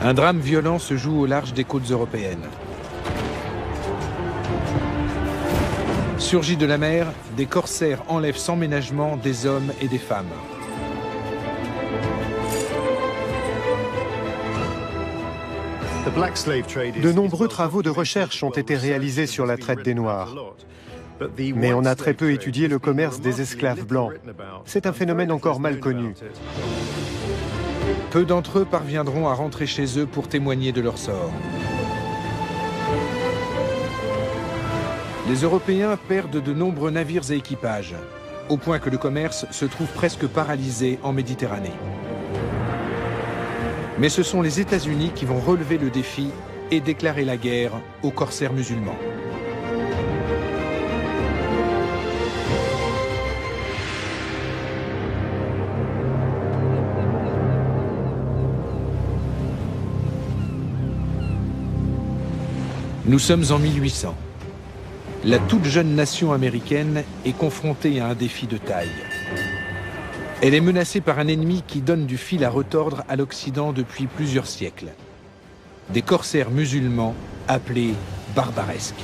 Un drame violent se joue au large des côtes européennes. Surgis de la mer, des corsaires enlèvent sans ménagement des hommes et des femmes. De nombreux travaux de recherche ont été réalisés sur la traite des Noirs. Mais on a très peu étudié le commerce des esclaves blancs. C'est un phénomène encore mal connu. Peu d'entre eux parviendront à rentrer chez eux pour témoigner de leur sort. Les Européens perdent de nombreux navires et équipages, au point que le commerce se trouve presque paralysé en Méditerranée. Mais ce sont les États-Unis qui vont relever le défi et déclarer la guerre aux corsaires musulmans. Nous sommes en 1800. La toute jeune nation américaine est confrontée à un défi de taille. Elle est menacée par un ennemi qui donne du fil à retordre à l'Occident depuis plusieurs siècles. Des corsaires musulmans appelés barbaresques.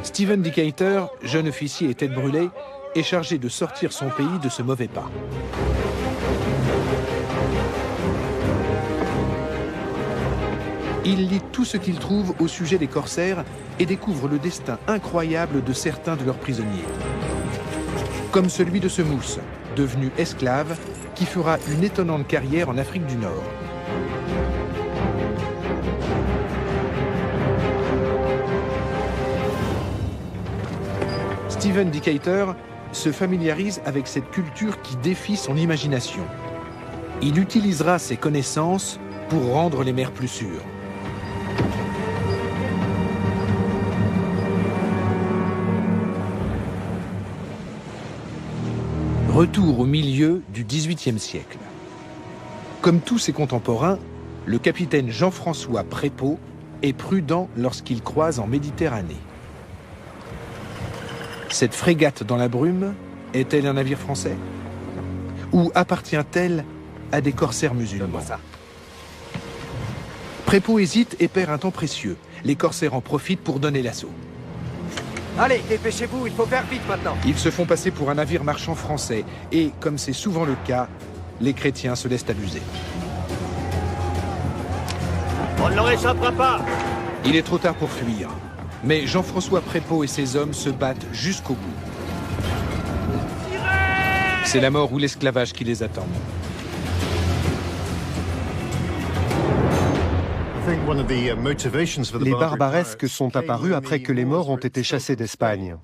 Stephen Decatur, jeune officier et tête brûlée, est chargé de sortir son pays de ce mauvais pas. Il lit tout ce qu'il trouve au sujet des corsaires et découvre le destin incroyable de certains de leurs prisonniers. Comme celui de ce mousse, devenu esclave, qui fera une étonnante carrière en Afrique du Nord. Stephen Decatur se familiarise avec cette culture qui défie son imagination. Il utilisera ses connaissances pour rendre les mers plus sûres. Retour au milieu du XVIIIe siècle. Comme tous ses contemporains, le capitaine Jean-François Prépeau est prudent lorsqu'il croise en Méditerranée. Cette frégate dans la brume est-elle un navire français? Ou appartient-elle à des corsaires musulmans? Prépeau hésite et perd un temps précieux. Les corsaires en profitent pour donner l'assaut. Allez, dépêchez-vous, il faut faire vite maintenant. Ils se font passer pour un navire marchand français et, comme c'est souvent le cas, les chrétiens se laissent abuser. On ne leur échappera pas. Il est trop tard pour fuir, mais Jean-François Prépeau et ses hommes se battent jusqu'au bout. C'est la mort ou l'esclavage qui les attend. Les barbaresques sont apparus après que les Maures ont été chassés d'Espagne.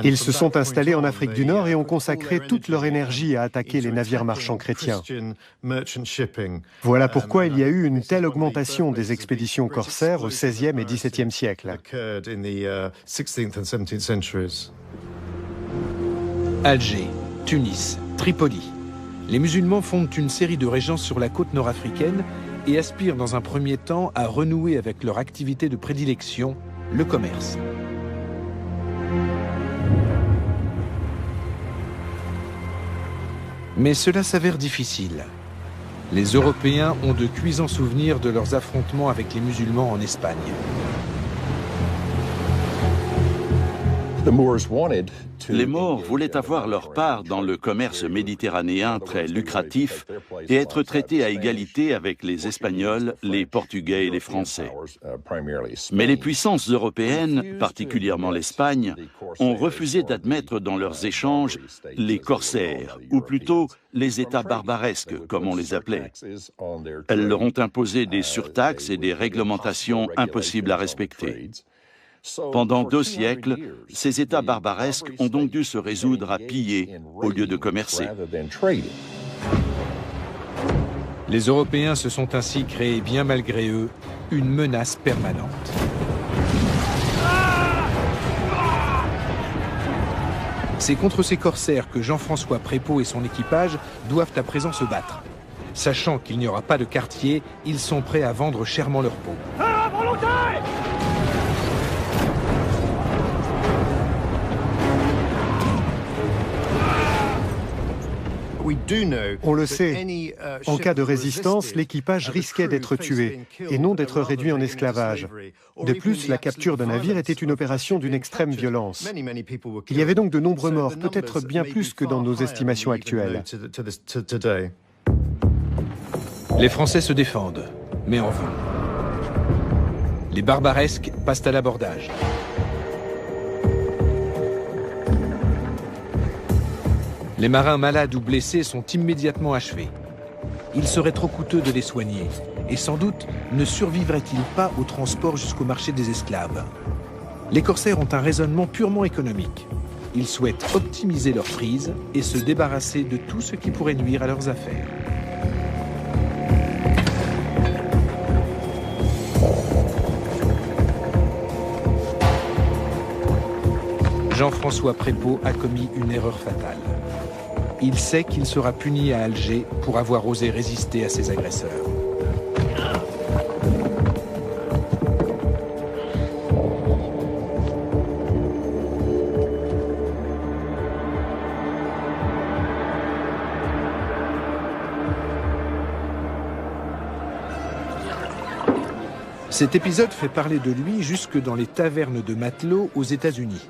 Ils se sont installés en Afrique du Nord et ont consacré toute leur énergie à attaquer les navires marchands chrétiens. Voilà pourquoi il y a eu une telle augmentation des expéditions corsaires au XVIe et XVIIe siècle. Alger, Tunis, Tripoli. Les musulmans fondent une série de régences sur la côte nord-africaine et aspirent dans un premier temps à renouer avec leur activité de prédilection, le commerce. Mais cela s'avère difficile. Les Européens ont de cuisants souvenirs de leurs affrontements avec les musulmans en Espagne. Les Maures voulaient avoir leur part dans le commerce méditerranéen très lucratif et être traités à égalité avec les Espagnols, les Portugais et les Français. Mais les puissances européennes, particulièrement l'Espagne, ont refusé d'admettre dans leurs échanges les corsaires, ou plutôt les États barbaresques, comme on les appelait. Elles leur ont imposé des surtaxes et des réglementations impossibles à respecter. Pendant 2 siècles, ces États barbaresques ont donc dû se résoudre à piller au lieu de commercer. Les Européens se sont ainsi créés, bien malgré eux, une menace permanente. C'est contre ces corsaires que Jean-François Prépeau et son équipage doivent à présent se battre. Sachant qu'il n'y aura pas de quartier, ils sont prêts à vendre chèrement leur peau. On le sait, en cas de résistance, l'équipage risquait d'être tué et non d'être réduit en esclavage. De plus, la capture d'un navire était une opération d'une extrême violence. Il y avait donc de nombreux morts, peut-être bien plus que dans nos estimations actuelles. Les Français se défendent, mais en vain. Les Barbaresques passent à l'abordage. Les marins malades ou blessés sont immédiatement achevés. Il serait trop coûteux de les soigner, et sans doute ne survivraient-ils pas au transport jusqu'au marché des esclaves. Les corsaires ont un raisonnement purement économique. Ils souhaitent optimiser leur prise et se débarrasser de tout ce qui pourrait nuire à leurs affaires. Jean-François Prépeau a commis une erreur fatale. Il sait qu'il sera puni à Alger pour avoir osé résister à ses agresseurs. Cet épisode fait parler de lui jusque dans les tavernes de matelots aux États-Unis.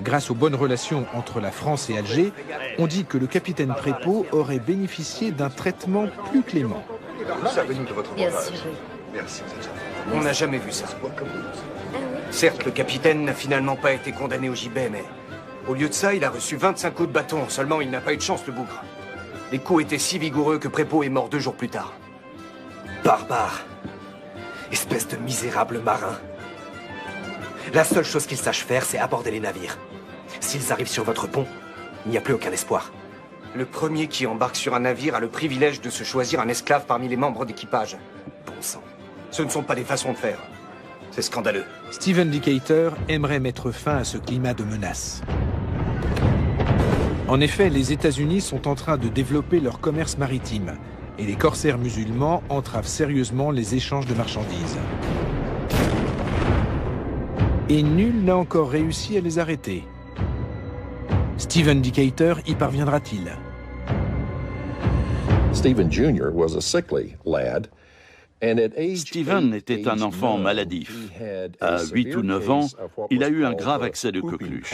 Grâce aux bonnes relations entre la France et Alger, on dit que le capitaine Prépeau aurait bénéficié d'un traitement plus clément. Servez-nous de votre breuvage. Merci. On n'a jamais vu ça. Certes, le capitaine n'a finalement pas été condamné au gibet, mais au lieu de ça, il a reçu 25 coups de bâton. Seulement, il n'a pas eu de chance, le bougre. Les coups étaient si vigoureux que Prépeau est mort 2 jours plus tard. Barbare. Espèce de misérable marin. La seule chose qu'ils sachent faire, c'est aborder les navires. S'ils arrivent sur votre pont, il n'y a plus aucun espoir. Le premier qui embarque sur un navire a le privilège de se choisir un esclave parmi les membres d'équipage. Bon sang. Ce ne sont pas des façons de faire. C'est scandaleux. Stephen Decatur aimerait mettre fin à ce climat de menace. En effet, les États-Unis sont en train de développer leur commerce maritime et les corsaires musulmans entravent sérieusement les échanges de marchandises. Et nul n'a encore réussi à les arrêter. Stephen Decatur y parviendra-t-il? Stephen Jr. was a sickly lad. Stephen était un enfant maladif. À 8 ou 9 ans, il a eu un grave accès de coqueluche.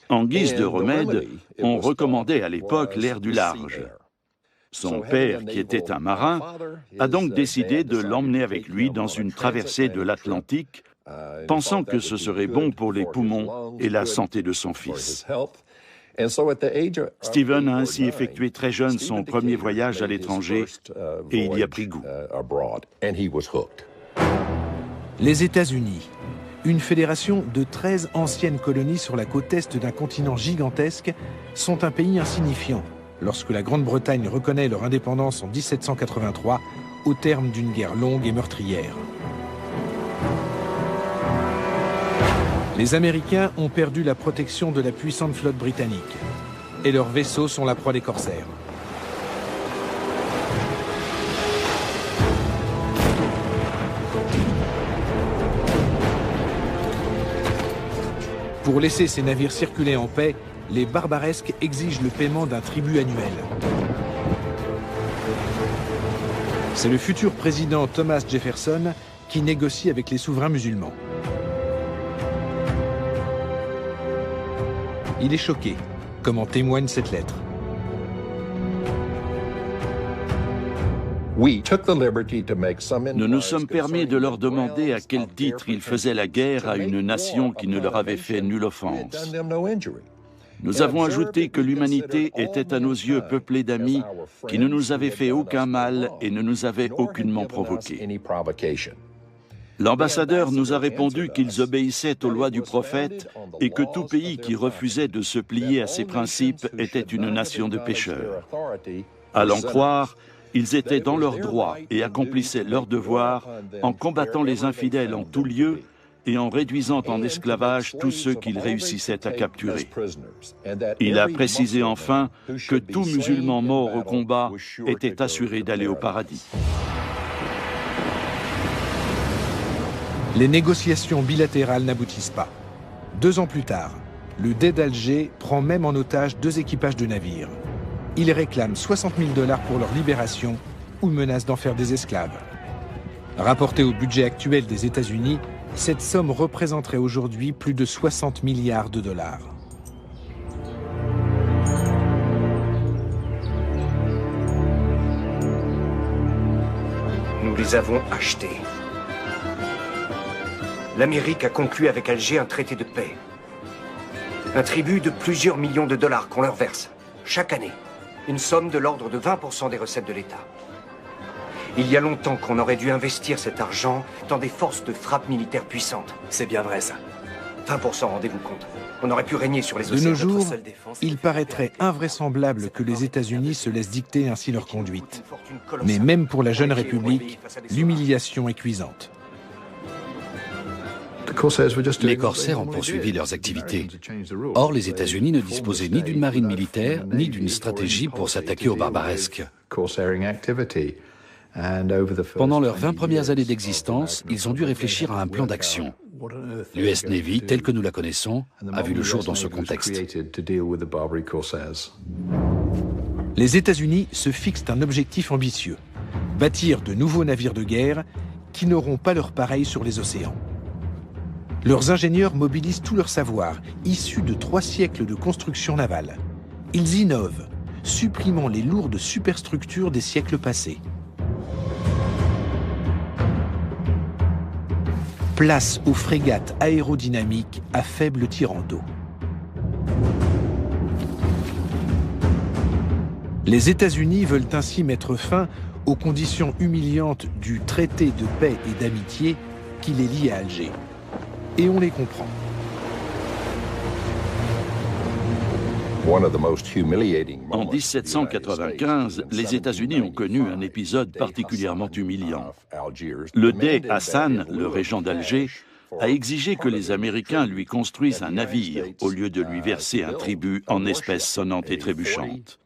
En guise de remède, on recommandait à l'époque l'air du large. Son père, qui était un marin, a donc décidé de l'emmener avec lui dans une traversée de l'Atlantique, pensant que ce serait bon pour les poumons et la santé de son fils. Stephen a ainsi effectué très jeune son premier voyage à l'étranger et il y a pris goût. Les États-Unis, une fédération de 13 anciennes colonies sur la côte est d'un continent gigantesque, sont un pays insignifiant lorsque la Grande-Bretagne reconnaît leur indépendance en 1783 au terme d'une guerre longue et meurtrière. Les Américains ont perdu la protection de la puissante flotte britannique et leurs vaisseaux sont la proie des corsaires. Pour laisser ces navires circuler en paix, les Barbaresques exigent le paiement d'un tribut annuel. C'est le futur président Thomas Jefferson qui négocie avec les souverains musulmans. Il est choqué, comme en témoigne cette lettre. Nous nous sommes permis de leur demander à quel titre ils faisaient la guerre à une nation qui ne leur avait fait nulle offense. Nous avons ajouté que l'humanité était à nos yeux peuplée d'amis qui ne nous avaient fait aucun mal et ne nous avaient aucunement provoqués. L'ambassadeur nous a répondu qu'ils obéissaient aux lois du prophète et que tout pays qui refusait de se plier à ses principes était une nation de pécheurs. À l'en croire, ils étaient dans leurs droits et accomplissaient leurs devoirs en combattant les infidèles en tout lieu et en réduisant en esclavage tous ceux qu'ils réussissaient à capturer. Il a précisé enfin que tout musulman mort au combat était assuré d'aller au paradis. Les négociations bilatérales n'aboutissent pas. 2 ans plus tard, le Dey d'Alger prend même en otage 2 équipages de navires. Ils réclament 60 000 $ pour leur libération ou menacent d'en faire des esclaves. Rapportée au budget actuel des États-Unis, cette somme représenterait aujourd'hui plus de 60 milliards de dollars. Nous les avons achetés. L'Amérique a conclu avec Alger un traité de paix. Un tribut de plusieurs millions de dollars qu'on leur verse, chaque année. Une somme de l'ordre de 20% des recettes de l'État. Il y a longtemps qu'on aurait dû investir cet argent dans des forces de frappe militaires puissantes. C'est bien vrai, ça. 20%, rendez-vous compte. On aurait pu régner sur les De océans. nos jours, il paraîtrait invraisemblable que les États-Unis se laissent dicter ainsi leur conduite. Mais même pour la jeune République, l'humiliation est cuisante. Les corsaires ont poursuivi leurs activités. Or, les États-Unis ne disposaient ni d'une marine militaire, ni d'une stratégie pour s'attaquer aux barbaresques. Pendant leurs 20 premières années d'existence, ils ont dû réfléchir à un plan d'action. L'US Navy, telle que nous la connaissons, a vu le jour dans ce contexte. Les États-Unis se fixent un objectif ambitieux, bâtir de nouveaux navires de guerre qui n'auront pas leur pareil sur les océans. Leurs ingénieurs mobilisent tout leur savoir, issu de 3 siècles de construction navale. Ils innovent, supprimant les lourdes superstructures des siècles passés. Place aux frégates aérodynamiques à faible tirant d'eau. Les États-Unis veulent ainsi mettre fin aux conditions humiliantes du traité de paix et d'amitié qui les lie à Alger. Et on les comprend. En 1795, les États-Unis ont connu un épisode particulièrement humiliant. Le Dey Hassan, le régent d'Alger, a exigé que les Américains lui construisent un navire au lieu de lui verser un tribut en espèces sonnantes et trébuchantes.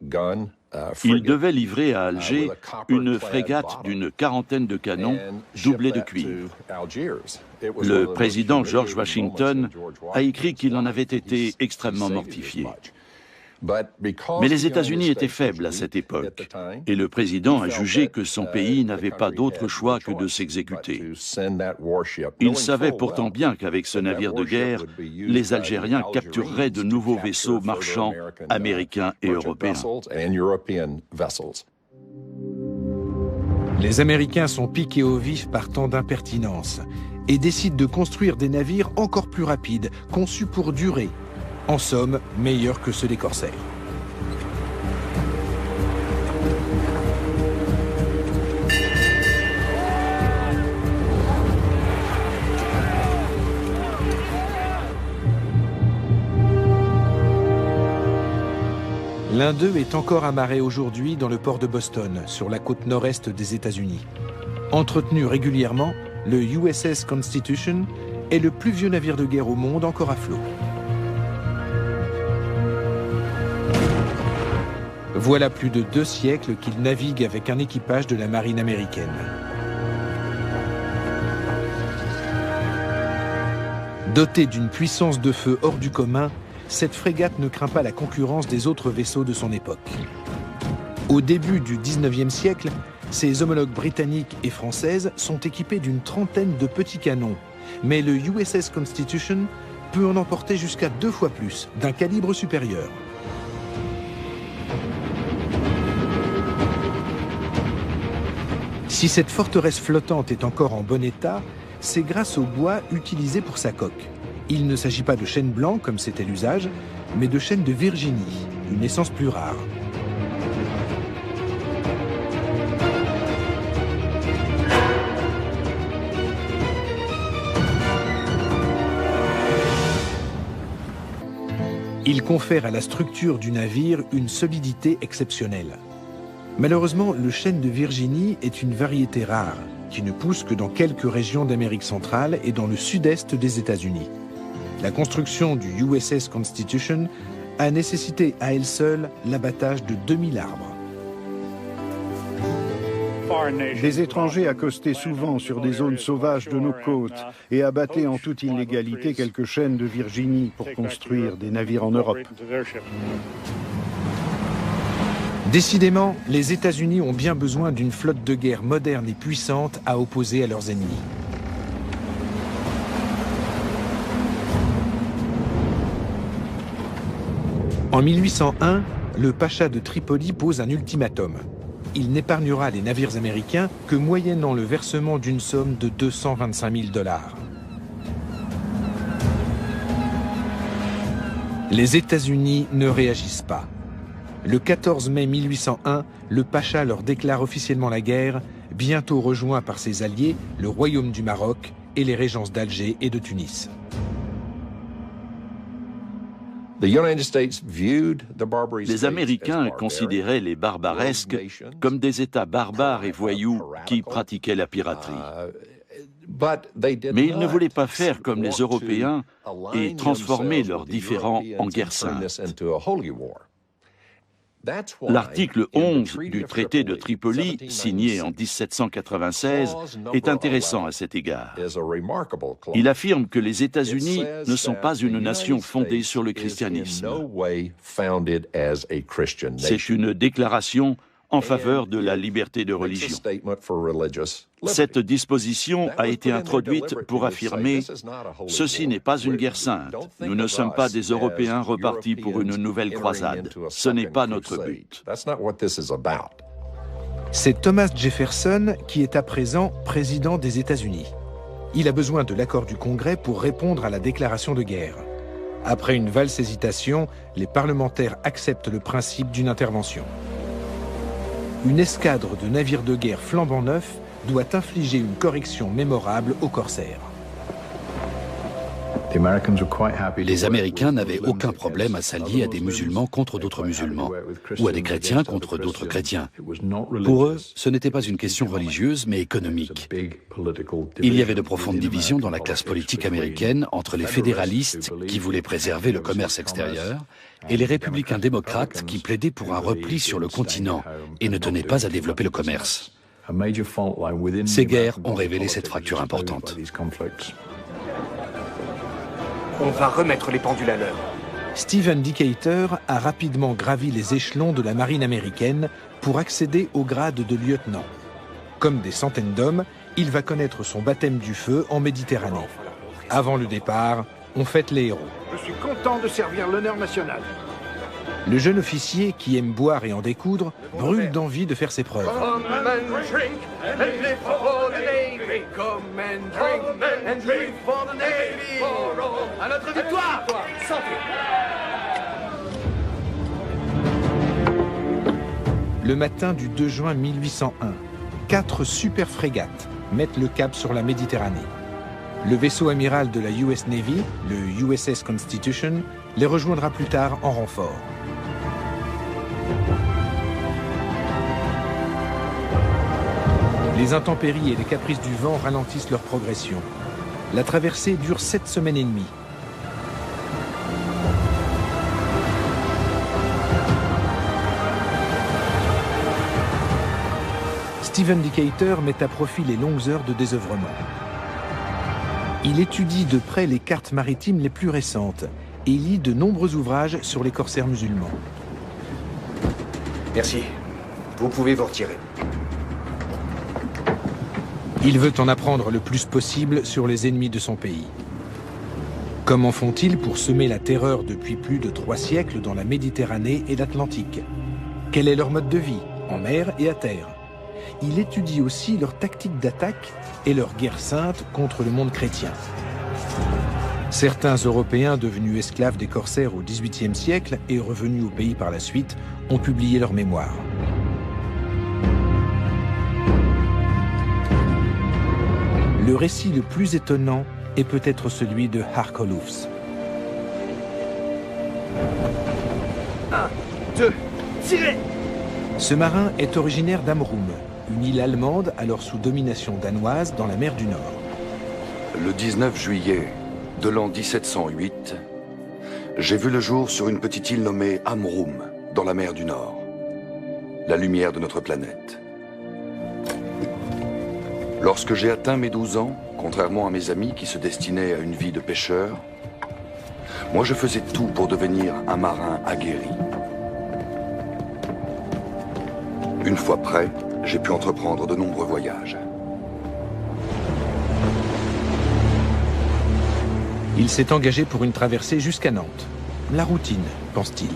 Il devait livrer à Alger une frégate d'une 40aine de canons doublés de cuivre. Le président George Washington a écrit qu'il en avait été extrêmement mortifié. Mais les États-Unis étaient faibles à cette époque, et le président a jugé que son pays n'avait pas d'autre choix que de s'exécuter. Il savait pourtant bien qu'avec ce navire de guerre, les Algériens captureraient de nouveaux vaisseaux marchands américains et européens. Les Américains sont piqués au vif par tant d'impertinence et décident de construire des navires encore plus rapides, conçus pour durer. En somme, meilleurs que ceux des corsaires. L'un d'eux est encore amarré aujourd'hui dans le port de Boston, sur la côte nord-est des États-Unis. Entretenu régulièrement, le USS Constitution est le plus vieux navire de guerre au monde encore à flot. Voilà plus de 2 siècles qu'il navigue avec un équipage de la marine américaine. Dotée d'une puissance de feu hors du commun, cette frégate ne craint pas la concurrence des autres vaisseaux de son époque. Au début du XIXe siècle, ses homologues britanniques et françaises sont équipés d'une 30aine de petits canons, mais le USS Constitution peut en emporter jusqu'à 2 fois plus, d'un calibre supérieur. Si cette forteresse flottante est encore en bon état, c'est grâce au bois utilisé pour sa coque. Il ne s'agit pas de chêne blanc, comme c'était l'usage, mais de chêne de Virginie, une essence plus rare. Il confère à la structure du navire une solidité exceptionnelle. Malheureusement, le chêne de Virginie est une variété rare, qui ne pousse que dans quelques régions d'Amérique centrale et dans le sud-est des États-Unis. La construction du USS Constitution a nécessité à elle seule l'abattage de 2000 arbres. Des étrangers accostaient souvent sur des zones sauvages de nos côtes et abattaient en toute illégalité quelques chênes de Virginie pour construire des navires en Europe. Décidément, les États-Unis ont bien besoin d'une flotte de guerre moderne et puissante à opposer à leurs ennemis. En 1801, le pacha de Tripoli pose un ultimatum. Il n'épargnera les navires américains que moyennant le versement d'une somme de 225 000 $. Les États-Unis ne réagissent pas. Le 14 mai 1801, le pacha leur déclare officiellement la guerre, bientôt rejoint par ses alliés, le Royaume du Maroc et les régences d'Alger et de Tunis. Les Américains considéraient les barbaresques comme des États barbares et voyous qui pratiquaient la piraterie. Mais ils ne voulaient pas faire comme les Européens et transformer leurs différends en guerre sainte. L'article 11 du traité de Tripoli, signé en 1796, est intéressant à cet égard. Il affirme que les États-Unis ne sont pas une nation fondée sur le christianisme. C'est une déclaration en faveur de la liberté de religion. Cette disposition a été introduite pour affirmer « Ceci n'est pas une guerre sainte. Nous ne sommes pas des Européens repartis pour une nouvelle croisade. Ce n'est pas notre but. » C'est Thomas Jefferson qui est à présent président des États-Unis. Il a besoin de l'accord du Congrès pour répondre à la déclaration de guerre. Après une valse hésitation, les parlementaires acceptent le principe d'une intervention. Une escadre de navires de guerre flambant neufs doit infliger une correction mémorable aux corsaires. Les Américains n'avaient aucun problème à s'allier à des musulmans contre d'autres musulmans, ou à des chrétiens contre d'autres chrétiens. Pour eux, ce n'était pas une question religieuse, mais économique. Il y avait de profondes divisions dans la classe politique américaine entre les fédéralistes, qui voulaient préserver le commerce extérieur, et les républicains démocrates qui plaidaient pour un repli sur le continent et ne tenaient pas à développer le commerce. Ces guerres ont révélé cette fracture importante. On va remettre les pendules à l'heure. Stephen Decatur a rapidement gravi les échelons de la marine américaine pour accéder au grade de lieutenant. Comme des centaines d'hommes, il va connaître son baptême du feu en Méditerranée. Avant le départ, on fête les héros. Je suis content de servir l'honneur national. Le jeune officier, qui aime boire et en découdre, brûle d'envie de faire ses preuves. Come and drink and live for the Navy. Come and drink for the Navy. À notre victoire. Santé. Le matin du 2 juin 1801, 4 super frégates mettent le cap sur la Méditerranée. Le vaisseau amiral de la US Navy, le USS Constitution, les rejoindra plus tard en renfort. Les intempéries et les caprices du vent ralentissent leur progression. La traversée dure 7 semaines et demie. Stephen Decatur met à profit les longues heures de désœuvrement. Il étudie de près les cartes maritimes les plus récentes et lit de nombreux ouvrages sur les corsaires musulmans. Merci. Vous pouvez vous retirer. Il veut en apprendre le plus possible sur les ennemis de son pays. Comment font-ils pour semer la terreur depuis plus de 3 siècles dans la Méditerranée et l'Atlantique? Quel est leur mode de vie, en mer et à terre? Il étudie aussi leur tactique d'attaque et leur guerre sainte contre le monde chrétien. Certains Européens devenus esclaves des corsaires au XVIIIe siècle et revenus au pays par la suite ont publié leurs mémoires. Le récit le plus étonnant est peut-être celui de Harkolufs. 1, 2, tirez! Ce marin est originaire d'Amrum, une île allemande alors sous domination danoise dans la mer du Nord. Le 19 juillet de l'an 1708, j'ai vu le jour sur une petite île nommée Amrum, dans la mer du Nord, la lumière de notre planète. Lorsque j'ai atteint mes 12 ans, contrairement à mes amis qui se destinaient à une vie de pêcheur, moi je faisais tout pour devenir un marin aguerri. Une fois prêt, j'ai pu entreprendre de nombreux voyages. Il s'est engagé pour une traversée jusqu'à Nantes. La routine, pense-t-il.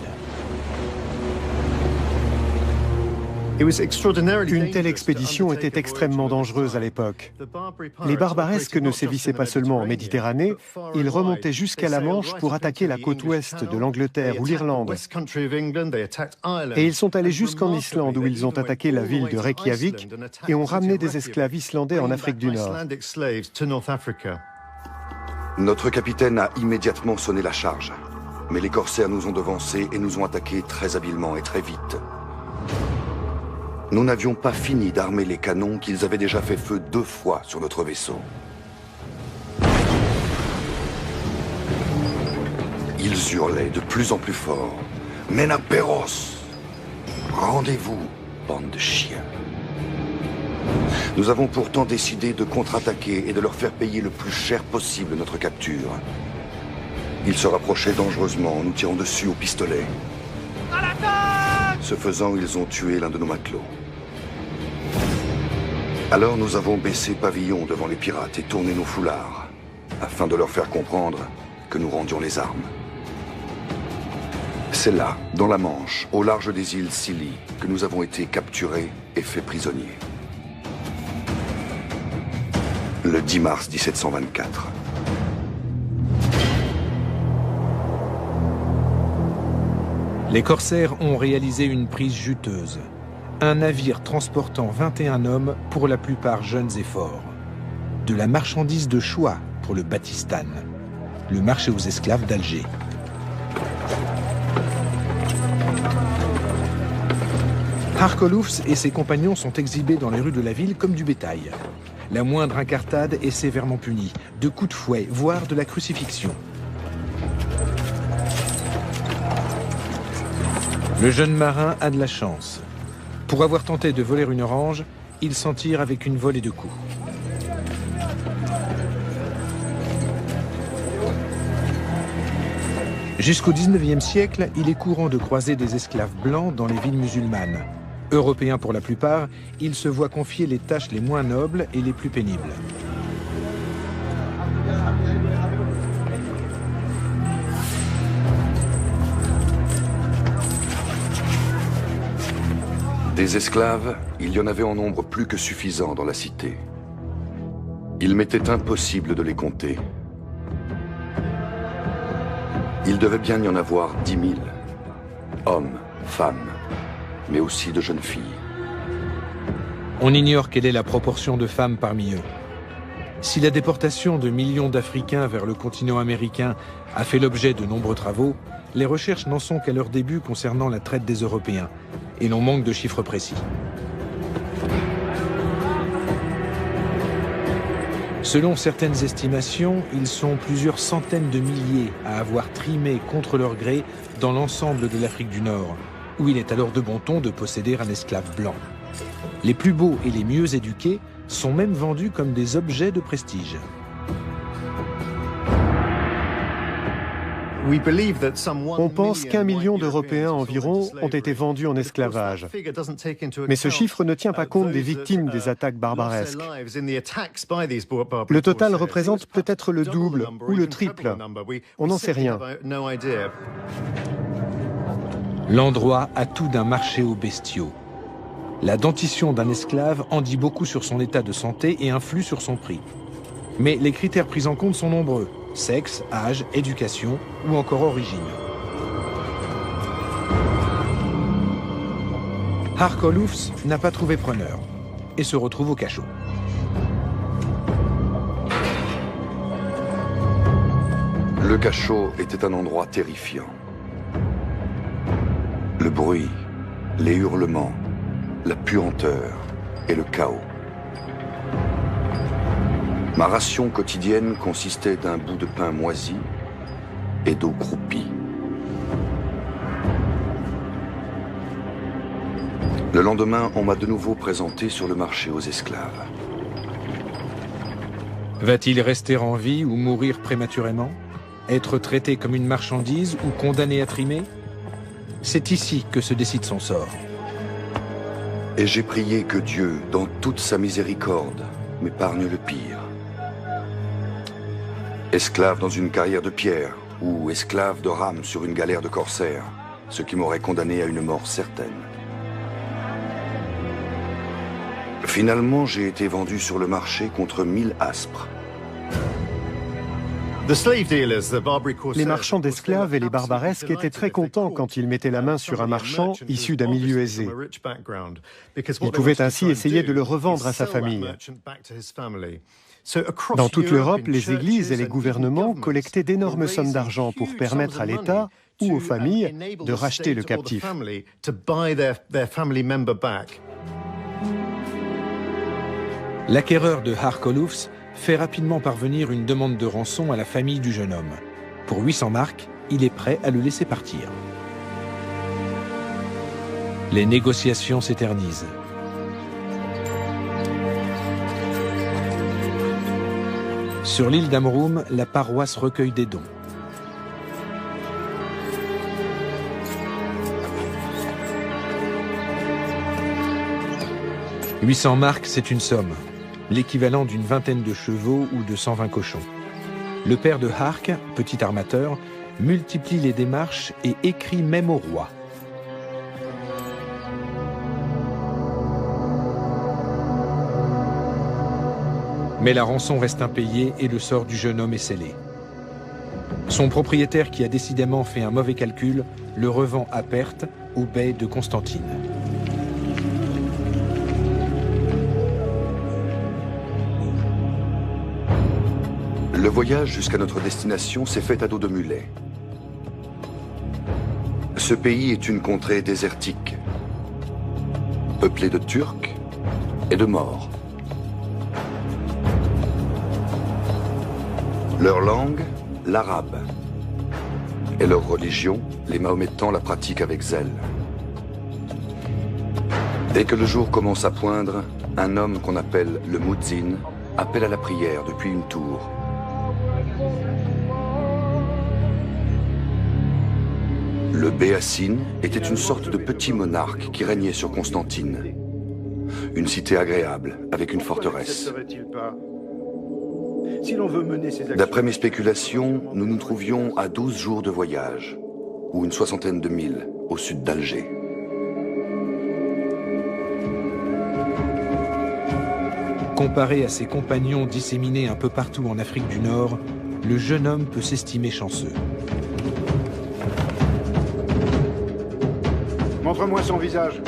Une telle expédition était extrêmement dangereuse à l'époque. Les barbaresques ne sévissaient pas seulement en Méditerranée, ils remontaient jusqu'à la Manche pour attaquer la côte ouest de l'Angleterre ou l'Irlande. Et ils sont allés jusqu'en Islande où ils ont attaqué la ville de Reykjavik et ont ramené des esclaves islandais en Afrique du Nord. Notre capitaine a immédiatement sonné la charge. Mais les corsaires nous ont devancés et nous ont attaqués très habilement et très vite. Nous n'avions pas fini d'armer les canons qu'ils avaient déjà fait feu 2 fois sur notre vaisseau. Ils hurlaient de plus en plus fort. « Menaperos ! Rendez-vous, bande de chiens !» Nous avons pourtant décidé de contre-attaquer et de leur faire payer le plus cher possible notre capture. Ils se rapprochaient dangereusement en nous tirant dessus au pistolet. Ce faisant, ils ont tué l'un de nos matelots. Alors nous avons baissé pavillon devant les pirates et tourné nos foulards, afin de leur faire comprendre que nous rendions les armes. C'est là, dans la Manche, au large des îles Scilly, que nous avons été capturés et faits prisonniers. Le 10 mars 1724. Les corsaires ont réalisé une prise juteuse. Un navire transportant 21 hommes, pour la plupart jeunes et forts. De la marchandise de choix pour le Batistan, le marché aux esclaves d'Alger. Harkolufs et ses compagnons sont exhibés dans les rues de la ville comme du bétail. La moindre incartade est sévèrement punie, de coups de fouet, voire de la crucifixion. Le jeune marin a de la chance. Pour avoir tenté de voler une orange, il s'en tire avec une volée de coups. Jusqu'au XIXe siècle, il est courant de croiser des esclaves blancs dans les villes musulmanes. Européens pour la plupart, ils se voient confier les tâches les moins nobles et les plus pénibles. Des esclaves, il y en avait en nombre plus que suffisant dans la cité. Il m'était impossible de les compter. Il devait bien y en avoir 10 000. Hommes, femmes, mais aussi de jeunes filles. On ignore quelle est la proportion de femmes parmi eux. Si la déportation de millions d'Africains vers le continent américain a fait l'objet de nombreux travaux, les recherches n'en sont qu'à leur début concernant la traite des Européens, et l'on manque de chiffres précis. Selon certaines estimations, ils sont plusieurs centaines de milliers à avoir trimé contre leur gré dans l'ensemble de l'Afrique du Nord, où il est alors de bon ton de posséder un esclave blanc. Les plus beaux et les mieux éduqués sont même vendus comme des objets de prestige. On pense qu'1 million d'Européens environ ont été vendus en esclavage. Mais ce chiffre ne tient pas compte des victimes des attaques barbaresques. Le total représente peut-être le double ou le triple. On n'en sait rien. L'endroit a tout d'un marché aux bestiaux. La dentition d'un esclave en dit beaucoup sur son état de santé et influe sur son prix. Mais les critères pris en compte sont nombreux. Sexe, âge, éducation ou encore origine. Harkolufs n'a pas trouvé preneur et se retrouve au cachot. Le cachot était un endroit terrifiant. Le bruit, les hurlements, la puanteur et le chaos. Ma ration quotidienne consistait d'un bout de pain moisi et d'eau croupie. Le lendemain, on m'a de nouveau présenté sur le marché aux esclaves. Va-t-il rester en vie ou mourir prématurément? Être traité comme une marchandise ou condamné à trimer? C'est ici que se décide son sort. Et j'ai prié que Dieu, dans toute sa miséricorde, m'épargne le pire. Esclave dans une carrière de pierre, ou esclave de rame sur une galère de corsaires, ce qui m'aurait condamné à une mort certaine. Finalement, j'ai été vendu sur le marché contre 1000 aspres. Les marchands d'esclaves et les barbaresques étaient très contents quand ils mettaient la main sur un marchand issu d'un milieu aisé. Ils pouvaient ainsi essayer de le revendre à sa famille. Dans toute l'Europe, les églises et les gouvernements collectaient d'énormes sommes d'argent pour permettre à l'État ou aux familles de racheter le captif. L'acquéreur de Harkolufs fait rapidement parvenir une demande de rançon à la famille du jeune homme. Pour 800 marks, il est prêt à le laisser partir. Les négociations s'éternisent. Sur l'île d'Amrum, la paroisse recueille des dons. « 800 marks, c'est une somme. L'équivalent d'une vingtaine de chevaux ou de 120 cochons. Le père de Hark, petit armateur, multiplie les démarches et écrit même au roi. Mais la rançon reste impayée et le sort du jeune homme est scellé. Son propriétaire, qui a décidément fait un mauvais calcul, le revend à perte au bey de Constantine. Le voyage jusqu'à notre destination s'est fait à dos de mulet. Ce pays est une contrée désertique, peuplée de Turcs et de Maures. Leur langue, l'arabe. Et leur religion, les Mahométans la pratiquent avec zèle. Dès que le jour commence à poindre, un homme qu'on appelle le Moudzin appelle à la prière depuis une tour. Le Béassine était une sorte de petit monarque qui régnait sur Constantine. Une cité agréable, avec une forteresse. D'après mes spéculations, nous nous trouvions à 12 jours de voyage, ou une 60aine de milles, au sud d'Alger. Comparé à ses compagnons disséminés un peu partout en Afrique du Nord, le jeune homme peut s'estimer chanceux. Montre-moi son visage.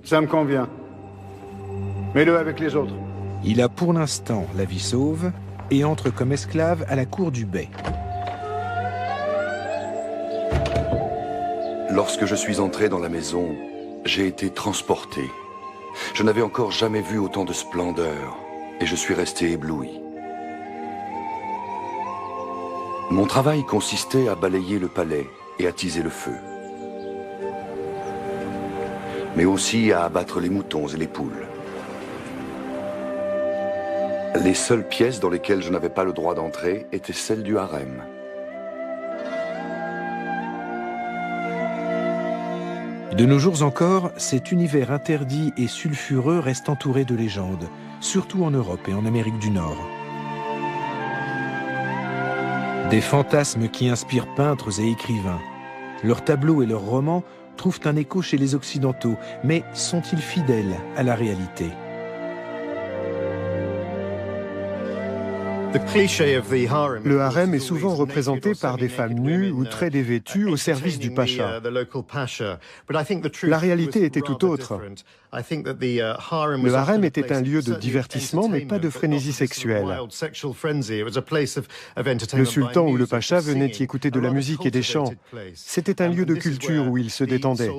Ça me convient. Mets-le avec les autres. Il a pour l'instant la vie sauve et entre comme esclave à la cour du bey. Lorsque je suis entré dans la maison, j'ai été transporté. Je n'avais encore jamais vu autant de splendeur et je suis resté ébloui. Mon travail consistait à balayer le palais et à attiser le feu, mais aussi à abattre les moutons et les poules. Les seules pièces dans lesquelles je n'avais pas le droit d'entrer étaient celles du harem. De nos jours encore, cet univers interdit et sulfureux reste entouré de légendes, surtout en Europe et en Amérique du Nord. Des fantasmes qui inspirent peintres et écrivains. Leurs tableaux et leurs romans trouvent un écho chez les Occidentaux, mais sont-ils fidèles à la réalité ? Le harem est souvent représenté par des femmes nues ou très dévêtues au service du pacha. La réalité était tout autre. Le harem était un lieu de divertissement, mais pas de frénésie sexuelle. Le sultan ou le pacha venaient y écouter de la musique et des chants. C'était un lieu de culture où ils se détendaient.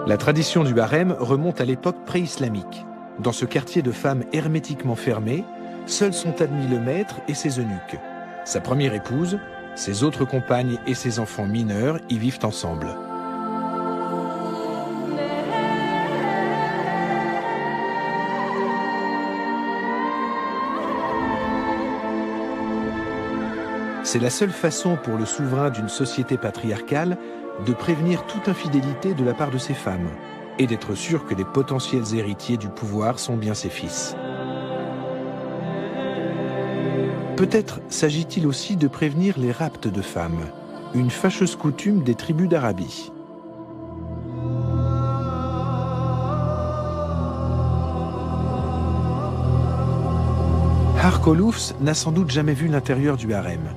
La tradition du harem remonte à l'époque pré-islamique. Dans ce quartier de femmes hermétiquement fermé, seuls sont admis le maître et ses eunuques. Sa première épouse, ses autres compagnes et ses enfants mineurs y vivent ensemble. C'est la seule façon pour le souverain d'une société patriarcale de prévenir toute infidélité de la part de ses femmes et d'être sûr que les potentiels héritiers du pouvoir sont bien ses fils. Peut-être s'agit-il aussi de prévenir les rapts de femmes, une fâcheuse coutume des tribus d'Arabie. Harkolufs n'a sans doute jamais vu l'intérieur du harem,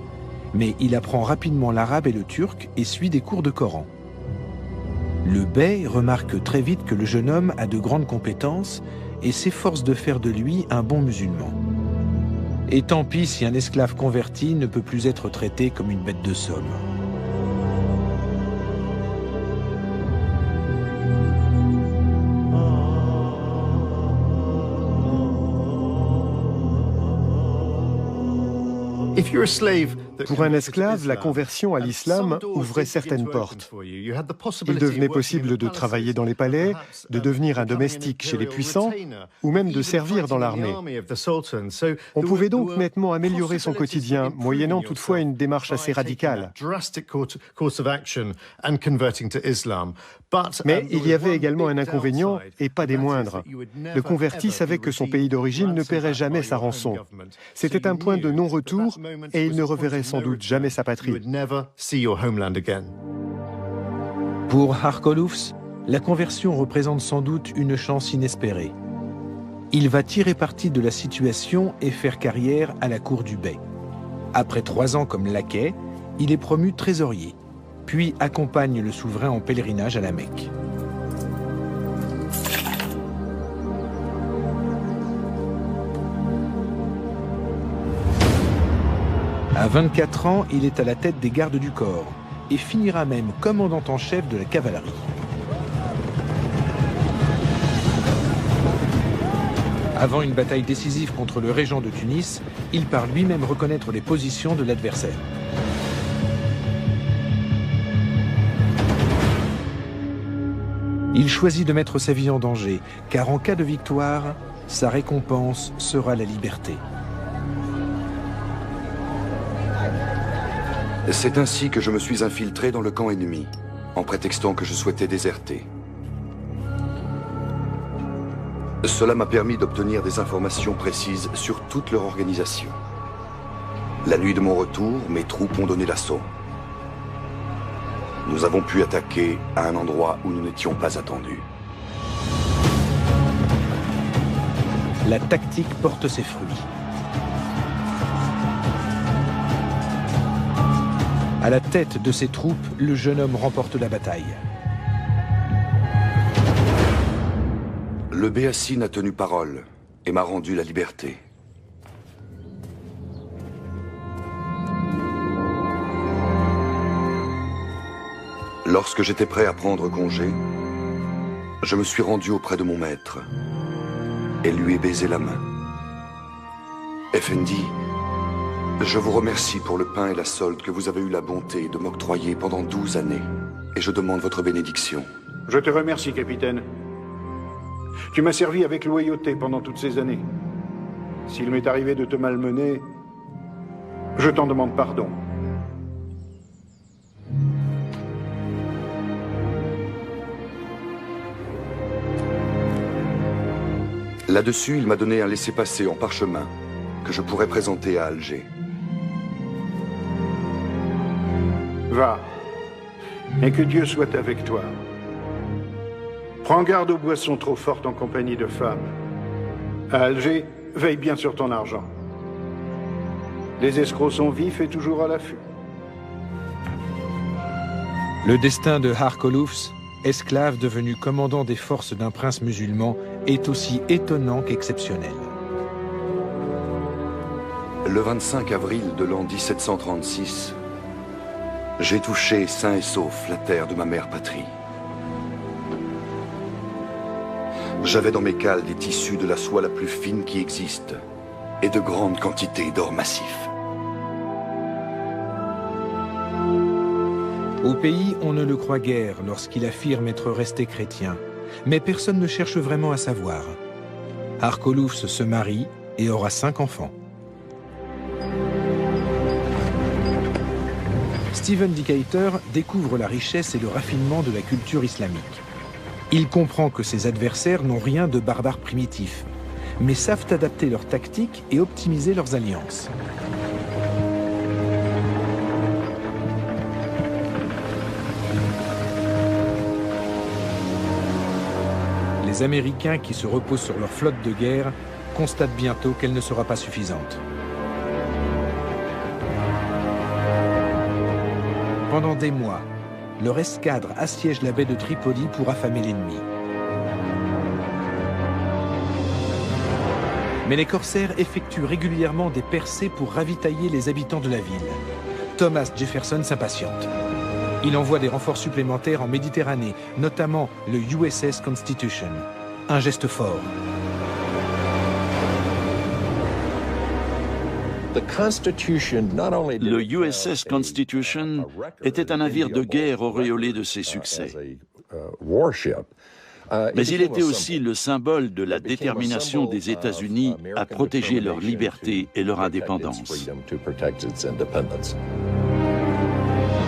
mais il apprend rapidement l'arabe et le turc et suit des cours de Coran. Le bey remarque très vite que le jeune homme a de grandes compétences et s'efforce de faire de lui un bon musulman. Et tant pis si un esclave converti ne peut plus être traité comme une bête de somme. Pour un esclave, la conversion à l'islam ouvrait certaines portes. Il devenait possible de travailler dans les palais, de devenir un domestique chez les puissants, ou même de servir dans l'armée. On pouvait donc nettement améliorer son quotidien, moyennant toutefois une démarche assez radicale. Mais il y avait également un inconvénient, et pas des moindres. Le converti savait que son pays d'origine ne paierait jamais sa rançon. C'était un point de non-retour, et il ne reverrait sans doute jamais sa patrie. Pour Harkolufs, la conversion représente sans doute une chance inespérée. Il va tirer parti de la situation et faire carrière à la cour du bey. Après 3 ans comme laquais, il est promu trésorier, puis accompagne le souverain en pèlerinage à la Mecque. À 24 ans, il est à la tête des gardes du corps et finira même commandant en chef de la cavalerie. Avant une bataille décisive contre le régent de Tunis, il part lui-même reconnaître les positions de l'adversaire. Il choisit de mettre sa vie en danger, car en cas de victoire, sa récompense sera la liberté. C'est ainsi que je me suis infiltré dans le camp ennemi, en prétextant que je souhaitais déserter. Cela m'a permis d'obtenir des informations précises sur toute leur organisation. La nuit de mon retour, mes troupes ont donné l'assaut. Nous avons pu attaquer à un endroit où nous n'étions pas attendus. La tactique porte ses fruits. À la tête de ses troupes, le jeune homme remporte la bataille. Le Béassine a tenu parole et m'a rendu la liberté. Lorsque j'étais prêt à prendre congé, je me suis rendu auprès de mon maître et lui ai baisé la main. Effendi, je vous remercie pour le pain et la solde que vous avez eu la bonté de m'octroyer pendant 12 années, et je demande votre bénédiction. Je te remercie, capitaine. Tu m'as servi avec loyauté pendant toutes ces années. S'il m'est arrivé de te malmener, je t'en demande pardon. Là-dessus, il m'a donné un laissez-passer en parchemin que je pourrais présenter à Alger. Va, et que Dieu soit avec toi. Prends garde aux boissons trop fortes en compagnie de femmes. À Alger, veille bien sur ton argent. Les escrocs sont vifs et toujours à l'affût. Le destin de Harkolufs, esclave devenu commandant des forces d'un prince musulman, est aussi étonnant qu'exceptionnel. Le 25 avril de l'an 1736, j'ai touché sain et sauf la terre de ma mère patrie. J'avais dans mes cales des tissus de la soie la plus fine qui existe et de grandes quantités d'or massif. Au pays, on ne le croit guère lorsqu'il affirme être resté chrétien, mais personne ne cherche vraiment à savoir. Harkolufs se marie et aura 5 enfants. Stephen Decatur découvre la richesse et le raffinement de la culture islamique. Il comprend que ses adversaires n'ont rien de barbare primitif, mais savent adapter leurs tactiques et optimiser leurs alliances. Les Américains qui se reposent sur leur flotte de guerre constatent bientôt qu'elle ne sera pas suffisante. Pendant des mois, leur escadre assiège la baie de Tripoli pour affamer l'ennemi. Mais les corsaires effectuent régulièrement des percées pour ravitailler les habitants de la ville. Thomas Jefferson s'impatiente. Il envoie des renforts supplémentaires en Méditerranée, notamment le USS Constitution. Un geste fort. Le USS Constitution était un navire de guerre auréolé de ses succès. Mais il était aussi le symbole de la détermination des États-Unis à protéger leur liberté et leur indépendance.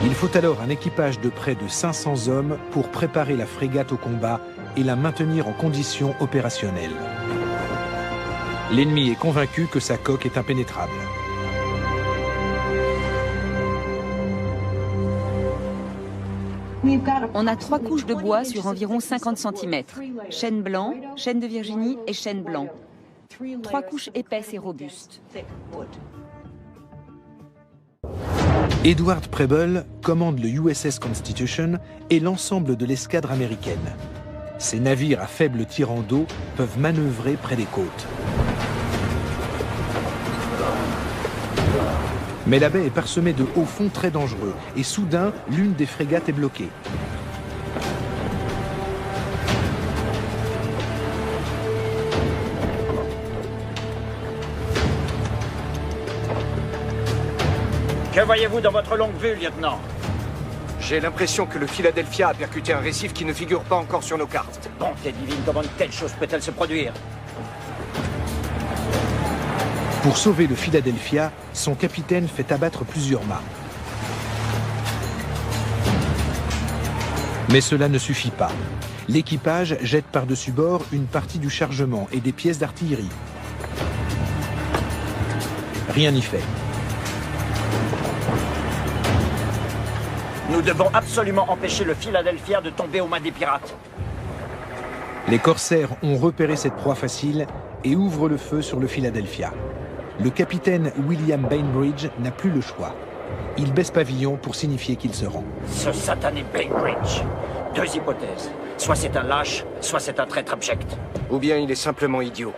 Il faut alors un équipage de près de 500 hommes pour préparer la frégate au combat et la maintenir en condition opérationnelle. L'ennemi est convaincu que sa coque est impénétrable. On a 3 couches de bois sur environ 50 cm. Chêne blanc, chêne de Virginie et chêne blanc. 3 couches épaisses et robustes. Edward Preble commande le USS Constitution et l'ensemble de l'escadre américaine. Ces navires à faible tirant d'eau peuvent manœuvrer près des côtes. Mais la baie est parsemée de hauts fonds très dangereux et soudain, l'une des frégates est bloquée. Que voyez-vous dans votre longue vue, lieutenant? J'ai l'impression que le Philadelphia a percuté un récif qui ne figure pas encore sur nos cartes. Bonté divine, comment une telle chose peut-elle se produire? Pour sauver le Philadelphia, son capitaine fait abattre plusieurs mâts. Mais cela ne suffit pas. L'équipage jette par-dessus bord une partie du chargement et des pièces d'artillerie. Rien n'y fait. Nous devons absolument empêcher le Philadelphia de tomber aux mains des pirates. Les corsaires ont repéré cette proie facile et ouvrent le feu sur le Philadelphia. Le capitaine William Bainbridge n'a plus le choix. Il baisse pavillon pour signifier qu'il se rend. Ce satané Bainbridge. 2 hypothèses. Soit c'est un lâche, soit c'est un traître abject. Ou bien il est simplement idiot.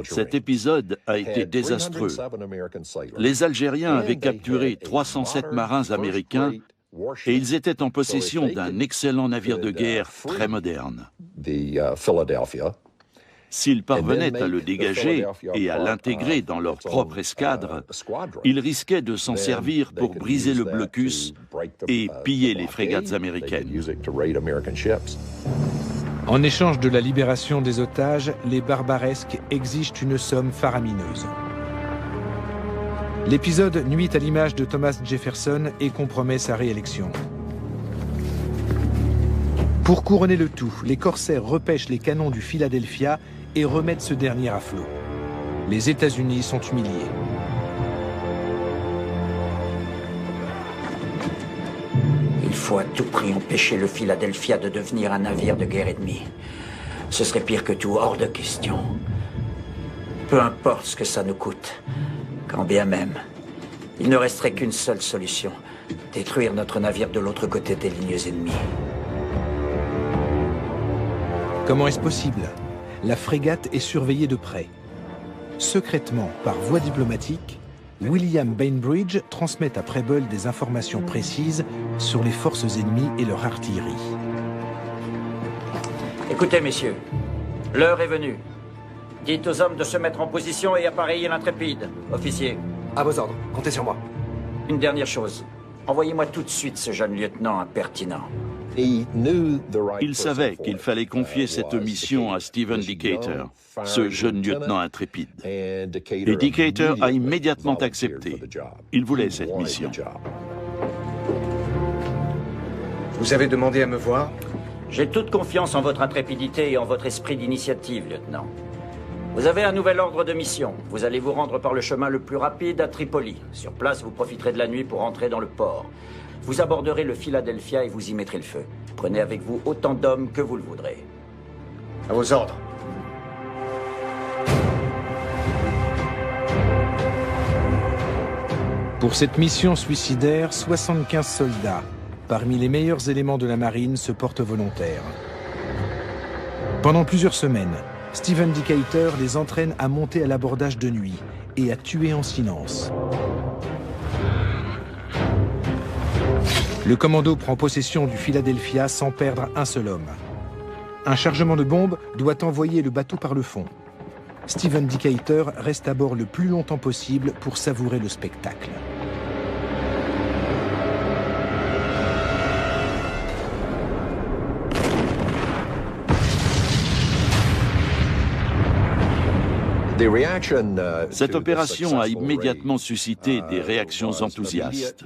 Cet épisode a été désastreux. Les Algériens avaient capturé 307 marins américains et ils étaient en possession d'un excellent navire de guerre très moderne. S'ils parvenaient à le dégager et à l'intégrer dans leur propre escadre, ils risquaient de s'en servir pour briser le blocus et piller les frégates américaines. En échange de la libération des otages, les barbaresques exigent une somme faramineuse. L'épisode nuit à l'image de Thomas Jefferson et compromet sa réélection. Pour couronner le tout, les corsaires repêchent les canons du Philadelphia et remettent ce dernier à flot. Les États-Unis sont humiliés. Il faut à tout prix empêcher le Philadelphia de devenir un navire de guerre ennemi. Ce serait pire que tout, hors de question. Peu importe ce que ça nous coûte. Quand bien même, il ne resterait qu'une seule solution. Détruire notre navire de l'autre côté des lignes ennemies. Comment est-ce possible? La frégate est surveillée de près. Secrètement, par voie diplomatique, William Bainbridge transmet à Preble des informations précises sur les forces ennemies et leur artillerie. Écoutez, messieurs, l'heure est venue. Dites aux hommes de se mettre en position et appareiller l'Intrépide. Officier. À vos ordres, comptez sur moi. Une dernière chose. Envoyez-moi tout de suite ce jeune lieutenant impertinent. Il savait qu'il fallait confier cette mission à Stephen Decatur, ce jeune lieutenant intrépide. Et Decatur a immédiatement accepté. Il voulait cette mission. Vous avez demandé à me voir? J'ai toute confiance en votre intrépidité et en votre esprit d'initiative, lieutenant. Vous avez un nouvel ordre de mission. Vous allez vous rendre par le chemin le plus rapide à Tripoli. Sur place, vous profiterez de la nuit pour entrer dans le port. Vous aborderez le Philadelphia et vous y mettrez le feu. Prenez avec vous autant d'hommes que vous le voudrez. À vos ordres. Pour cette mission suicidaire, 75 soldats, parmi les meilleurs éléments de la marine, se portent volontaires. Pendant plusieurs semaines, Stephen Decatur les entraîne à monter à l'abordage de nuit et à tuer en silence. Le commando prend possession du Philadelphia sans perdre un seul homme. Un chargement de bombes doit envoyer le bateau par le fond. Stephen Decatur reste à bord le plus longtemps possible pour savourer le spectacle. Cette opération a immédiatement suscité des réactions enthousiastes.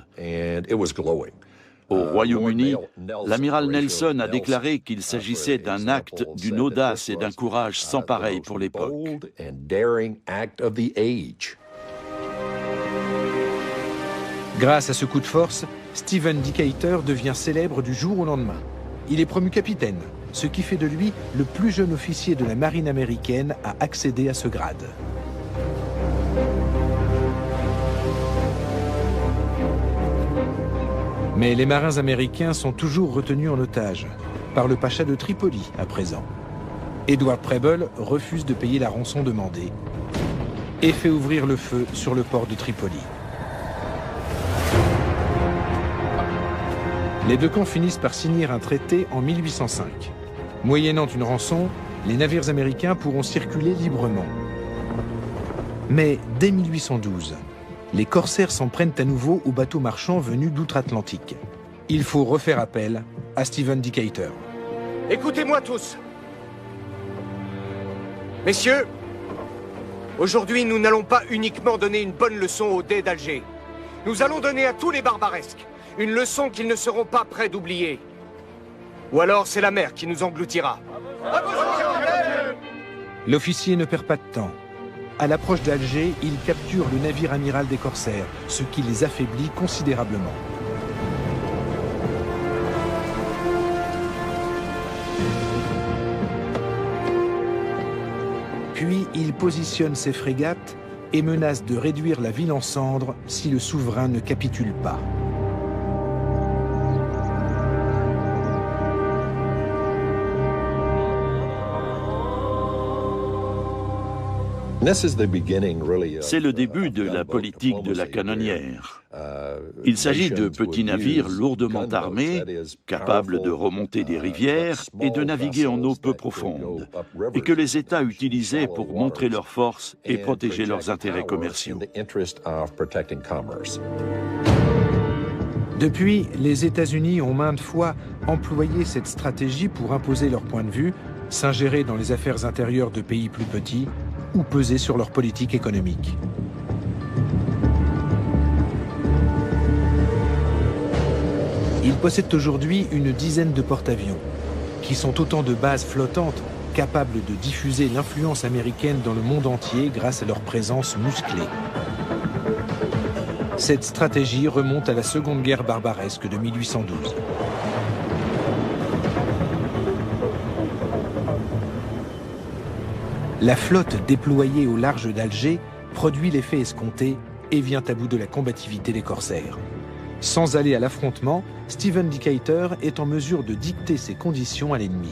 Au Royaume-Uni, l'amiral Nelson a déclaré qu'il s'agissait d'un acte d'une audace et d'un courage sans pareil pour l'époque. Grâce à ce coup de force, Stephen Decatur devient célèbre du jour au lendemain. Il est promu capitaine, ce qui fait de lui le plus jeune officier de la marine américaine à accéder à ce grade. Mais les marins américains sont toujours retenus en otage, par le pacha de Tripoli à présent. Edward Preble refuse de payer la rançon demandée et fait ouvrir le feu sur le port de Tripoli. Les deux camps finissent par signer un traité en 1805. Moyennant une rançon, les navires américains pourront circuler librement. Mais dès 1812, les corsaires s'en prennent à nouveau aux bateaux marchands venus d'outre-Atlantique. Il faut refaire appel à Stephen Decatur. Écoutez-moi tous. Messieurs, aujourd'hui, nous n'allons pas uniquement donner une bonne leçon aux dés d'Alger. Nous allons donner à tous les barbaresques une leçon qu'ils ne seront pas prêts d'oublier. Ou alors c'est la mer qui nous engloutira. L'officier ne perd pas de temps. À l'approche d'Alger, il capture le navire amiral des corsaires, ce qui les affaiblit considérablement. Puis il positionne ses frégates et menace de réduire la ville en cendres si le souverain ne capitule pas. C'est le début de la politique de la canonnière. Il s'agit de petits navires lourdement armés, capables de remonter des rivières et de naviguer en eau peu profonde, et que les États utilisaient pour montrer leur force et protéger leurs intérêts commerciaux. Depuis, les États-Unis ont maintes fois employé cette stratégie pour imposer leur point de vue, s'ingérer dans les affaires intérieures de pays plus petits ou peser sur leur politique économique. Ils possèdent aujourd'hui une dizaine de porte-avions, qui sont autant de bases flottantes capables de diffuser l'influence américaine dans le monde entier grâce à leur présence musclée. Cette stratégie remonte à la Seconde Guerre barbaresque de 1812. La flotte déployée au large d'Alger produit l'effet escompté et vient à bout de la combativité des corsaires. Sans aller à l'affrontement, Stephen Decatur est en mesure de dicter ses conditions à l'ennemi.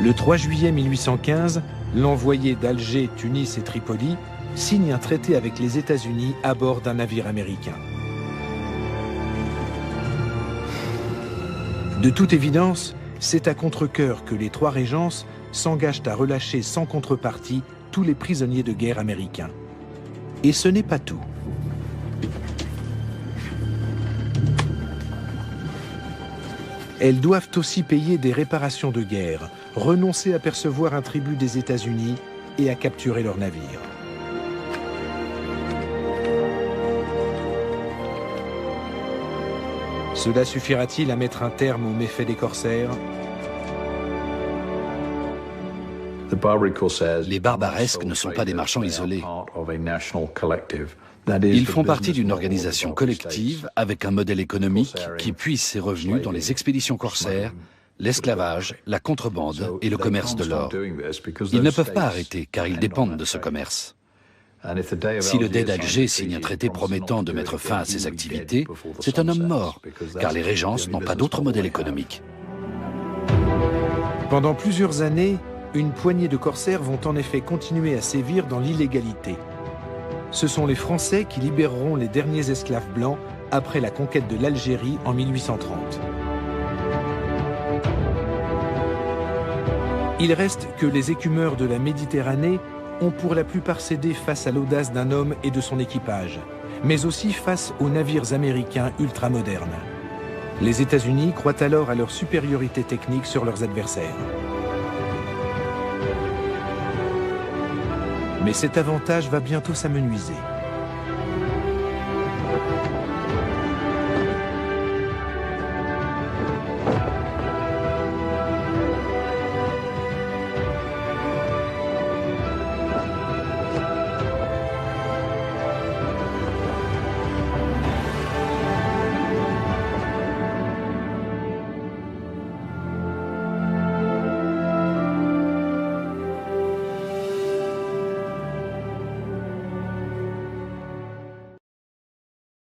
Le 3 juillet 1815, l'envoyé d'Alger, Tunis et Tripoli signe un traité avec les États-Unis à bord d'un navire américain. De toute évidence, c'est à contre-cœur que les trois régences s'engagent à relâcher sans contrepartie tous les prisonniers de guerre américains. Et ce n'est pas tout. Elles doivent aussi payer des réparations de guerre, renoncer à percevoir un tribut des États-Unis et à capturer leurs navires. Cela suffira-t-il à mettre un terme aux méfaits des corsaires? Les barbaresques ne sont pas des marchands isolés. Ils font partie d'une organisation collective avec un modèle économique qui puise ses revenus dans les expéditions corsaires, l'esclavage, la contrebande et le commerce de l'or. Ils ne peuvent pas arrêter car ils dépendent de ce commerce. Si le Dey d'Alger signe un traité promettant de mettre fin à ses activités, c'est un homme mort, car les régences n'ont pas d'autre modèle économique. Pendant plusieurs années, une poignée de corsaires vont en effet continuer à sévir dans l'illégalité. Ce sont les Français qui libéreront les derniers esclaves blancs après la conquête de l'Algérie en 1830. Il reste que les écumeurs de la Méditerranée ont pour la plupart cédé face à l'audace d'un homme et de son équipage, mais aussi face aux navires américains ultramodernes. Les États-Unis croient alors à leur supériorité technique sur leurs adversaires. Mais cet avantage va bientôt s'amenuiser.